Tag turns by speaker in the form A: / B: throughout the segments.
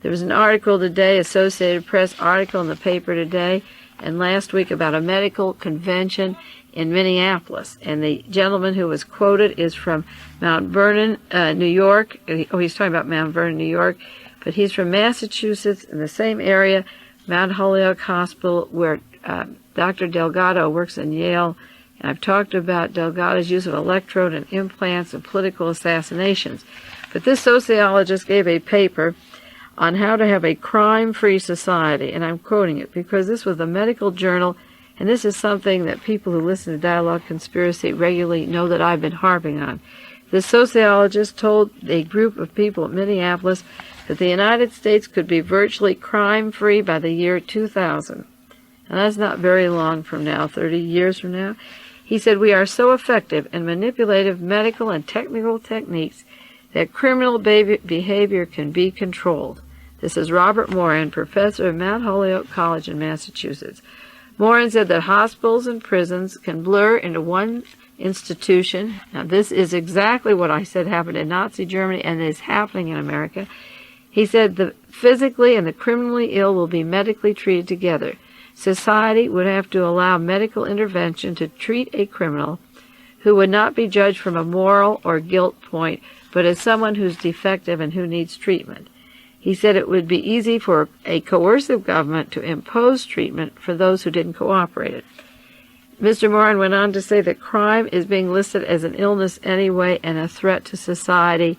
A: There was an article today, Associated Press article in the paper today, and last week about a medical convention in Minneapolis. And the gentleman who was quoted is from Mount Vernon, New York. Oh, he's talking about Mount Vernon, New York. But he's from Massachusetts, in the same area, Mount Holyoke Hospital, where Dr. Delgado works in Yale. And I've talked about Delgado's use of electrode and implants and political assassinations. But this sociologist gave a paper on how to have a crime-free society, and I'm quoting it because this was a medical journal, and this is something that people who listen to Dialogue Conspiracy regularly know that I've been harping on. The sociologist told a group of people in Minneapolis that the United States could be virtually crime-free by the year 2000. And that's not very long from now, 30 years from now. He said, "We are so effective in manipulative medical and technical techniques that criminal behavior can be controlled." This is Robert Morin, professor of Mount Holyoke College in Massachusetts. Morin said that hospitals and prisons can blur into one institution. Now, this is exactly what I said happened in Nazi Germany and is happening in America. He said the physically and the criminally ill will be medically treated together. Society would have to allow medical intervention to treat a criminal who would not be judged from a moral or guilt point, but as someone who's defective and who needs treatment. He said it would be easy for a coercive government to impose treatment for those who didn't cooperate. Mr. Morin went on to say that crime is being listed as an illness anyway and a threat to society,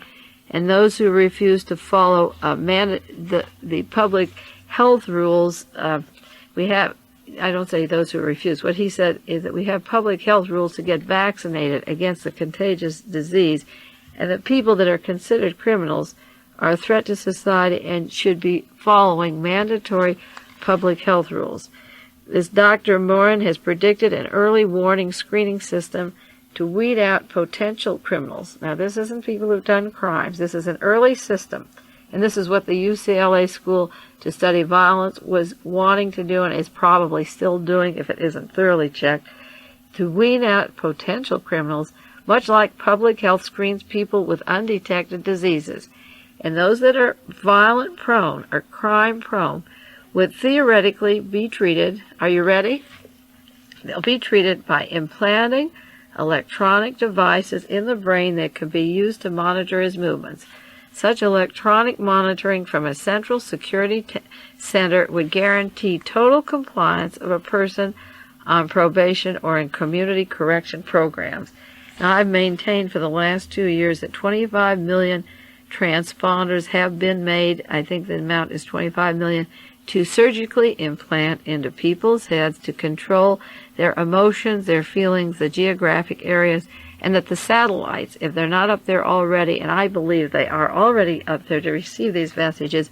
A: and those who refuse to follow the public health rules, I don't say those who refuse. What he said is that we have public health rules to get vaccinated against the contagious disease, and that people that are considered criminals are a threat to society and should be following mandatory public health rules. This Dr. Morin has predicted an early warning screening system to weed out potential criminals. Now, this isn't people who've done crimes. This is an early system. And this is what the UCLA School to Study Violence was wanting to do and is probably still doing if it isn't thoroughly checked, to weed out potential criminals, much like public health screens people with undetected diseases. And those that are violent prone or crime prone would theoretically be treated, are you ready? They'll be treated by implanting electronic devices in the brain that can be used to monitor his movements. Such electronic monitoring from a central security center would guarantee total compliance of a person on probation or in community correction programs. Now, I've maintained for the last 2 years that 25 million transponders have been made, I think the amount is 25 million, to surgically implant into people's heads to control their emotions, their feelings, the geographic areas, and that the satellites, if they're not up there already, and I believe they are already up there to receive these messages,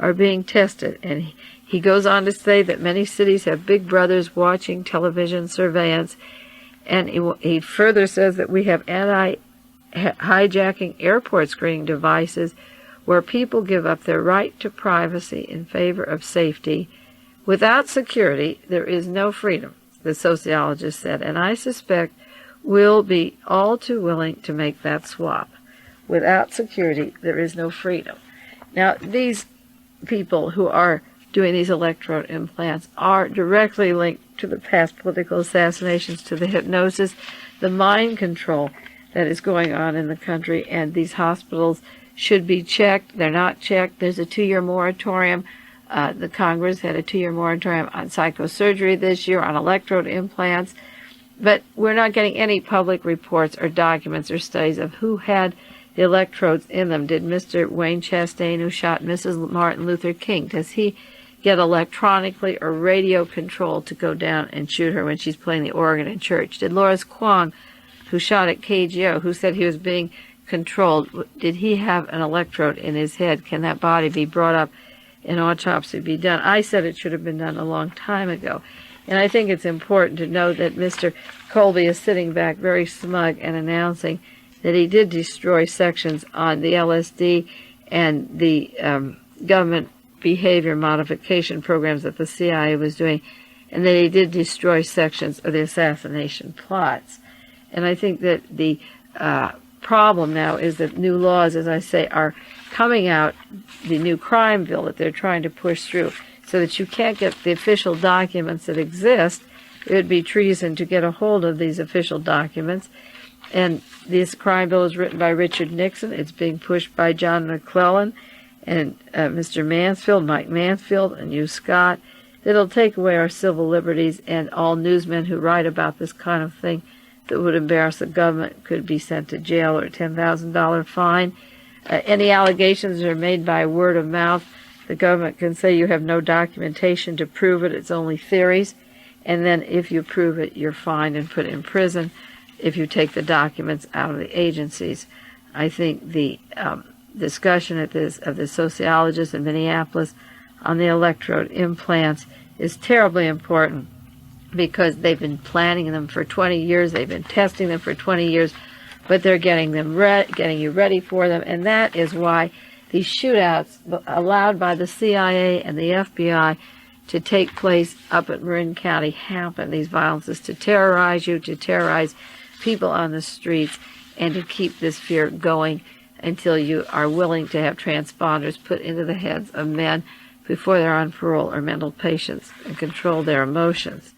A: are being tested. And he goes on to say that many cities have big brothers watching television surveillance, and he further says that we have hijacking airport screening devices where people give up their right to privacy in favor of safety. Without security, there is no freedom, the sociologist said, and I suspect we'll be all too willing to make that swap. Without security, there is no freedom. Now, these people who are doing these electrode implants are directly linked to the past political assassinations, to the hypnosis, the mind control that is going on in the country, and these hospitals should be checked. They're not checked. There's a 2-year moratorium. The Congress had a 2-year moratorium on psychosurgery this year, on electrode implants, but we're not getting any public reports or documents or studies of who had the electrodes in them. Did Mr. Wayne Chastain, who shot Mrs. Martin Luther King, does he get electronically or radio controlled to go down and shoot her when she's playing the organ in church? Did Loris Kwong, who shot at KGO, who said he was being controlled, did he have an electrode in his head? Can that body be brought up and autopsy be done? I said it should have been done a long time ago. And I think it's important to note that Mr. Colby is sitting back very smug and announcing that he did destroy sections on the LSD and the government behavior modification programs that the CIA was doing, and that he did destroy sections of the assassination plots. And I think that the problem now is that new laws, as I say, are coming out, the new crime bill that they're trying to push through, so that you can't get the official documents that exist. It would be treason to get a hold of these official documents. And this crime bill is written by Richard Nixon. It's being pushed by John McClellan and Mr. Mansfield, Mike Mansfield, and Hugh Scott. It'll take away our civil liberties, and all newsmen who write about this kind of thing that would embarrass the government could be sent to jail or a $10,000 fine. Any allegations that are made by word of mouth, the government can say you have no documentation to prove it. It's only theories. And then if you prove it, you're fined and put in prison if you take the documents out of the agencies. I think the discussion of the sociologist in Minneapolis on the electrode implants is terribly important, because they've been planning them for 20 years, they've been testing them for 20 years, but they're getting you ready for them, and that is why these shootouts allowed by the CIA and the FBI to take place up at Marin County happen. These violences to terrorize you, to terrorize people on the streets, and to keep this fear going until you are willing to have transponders put into the heads of men before they're on parole or mental patients and control their emotions.